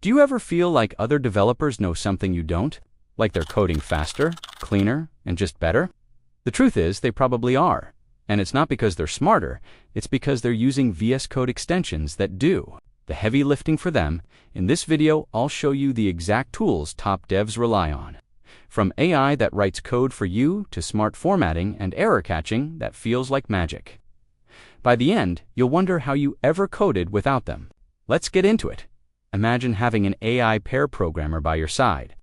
Do you ever feel like other developers know something you don't? Like they're coding faster, cleaner, and just better? The truth is, they probably are. And it's not because they're smarter, it's because they're using VS Code extensions that do the heavy lifting for them. In this video, I'll show you the exact tools top devs rely on. From AI that writes code for you to smart formatting and error catching that feels like magic. By the end, you'll wonder how you ever coded without them. Let's get into it. Imagine having an AI pair programmer by your side.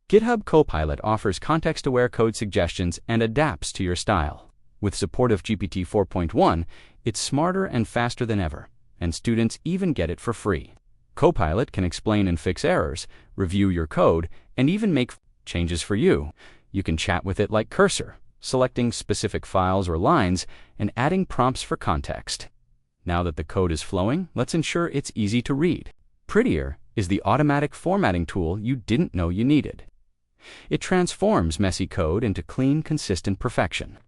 GitHub Copilot offers context-aware code suggestions and adapts to your style. With support of GPT 4.1, it's smarter and faster than ever, and students even get it for free. Copilot can explain and fix errors, review your code, and even make changes for you. You can chat with it like Cursor, selecting specific files or lines and adding prompts for context. Now that the code is flowing, let's ensure it's easy to read. Prettier is the automatic formatting tool you didn't know you needed. It transforms messy code into clean, consistent perfection.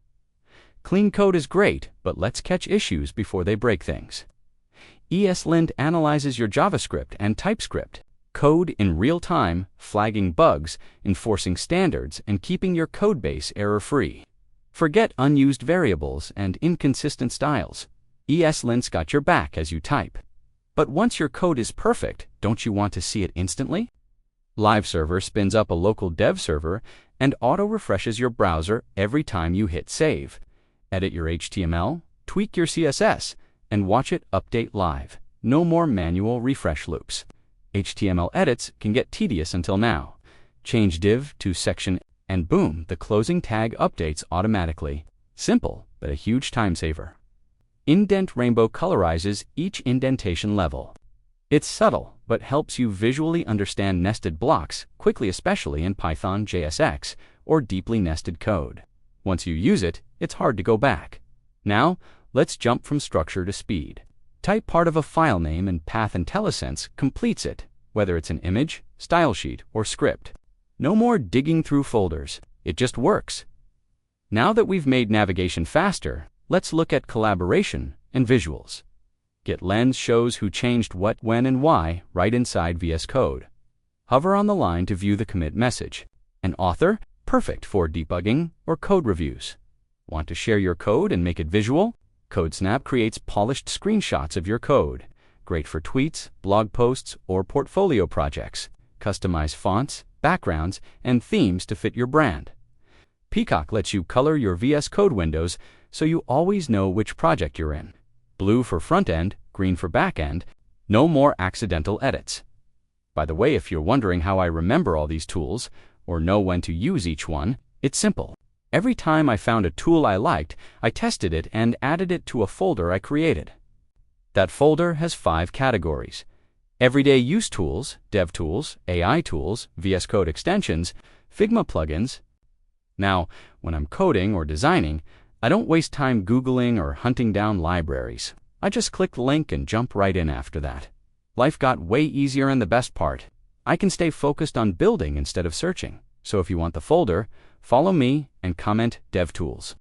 Clean code is great, but let's catch issues before they break things. ESLint analyzes your JavaScript and TypeScript code in real time, flagging bugs, enforcing standards, and keeping your codebase error-free. Forget unused variables and inconsistent styles. ESLint's got your back as you type. But once your code is perfect, don't you want to see it instantly? LiveServer spins up a local dev server and auto-refreshes your browser every time you hit save. Edit your HTML, tweak your CSS, and watch it update live. No more manual refresh loops. HTML edits can get tedious until now. Change div to section, and boom, the closing tag updates automatically. Simple, but a huge time saver. Indent Rainbow colorizes each indentation level. It's subtle, but helps you visually understand nested blocks quickly, especially in Python, JSX, or deeply nested code. Once you use it, it's hard to go back. Now, let's jump from structure to speed. Type part of a file name and Path IntelliSense completes it, whether it's an image, style sheet, or script. No more digging through folders. It just works. Now that we've made navigation faster, let's look at collaboration and visuals. GitLens shows who changed what, when, and why right inside VS Code. Hover on the line to view the commit message. An author? Perfect for debugging or code reviews. Want to share your code and make it visual? CodeSnap creates polished screenshots of your code. Great for tweets, blog posts, or portfolio projects. Customize fonts, backgrounds, and themes to fit your brand. Peacock lets you color your VS Code windows so you always know which project you're in. Blue for front-end, green for back-end. No more accidental edits. By the way, if you're wondering how I remember all these tools or know when to use each one, it's simple. Every time I found a tool I liked, I tested it and added it to a folder I created. That folder has 5 categories: everyday use tools, dev tools, AI tools, VS Code extensions, Figma plugins. Now, when I'm coding or designing, I don't waste time Googling or hunting down libraries. I just click the link and jump right in after that. Life got way easier, and the best part, I can stay focused on building instead of searching. So if you want the folder, follow me and comment DevTools.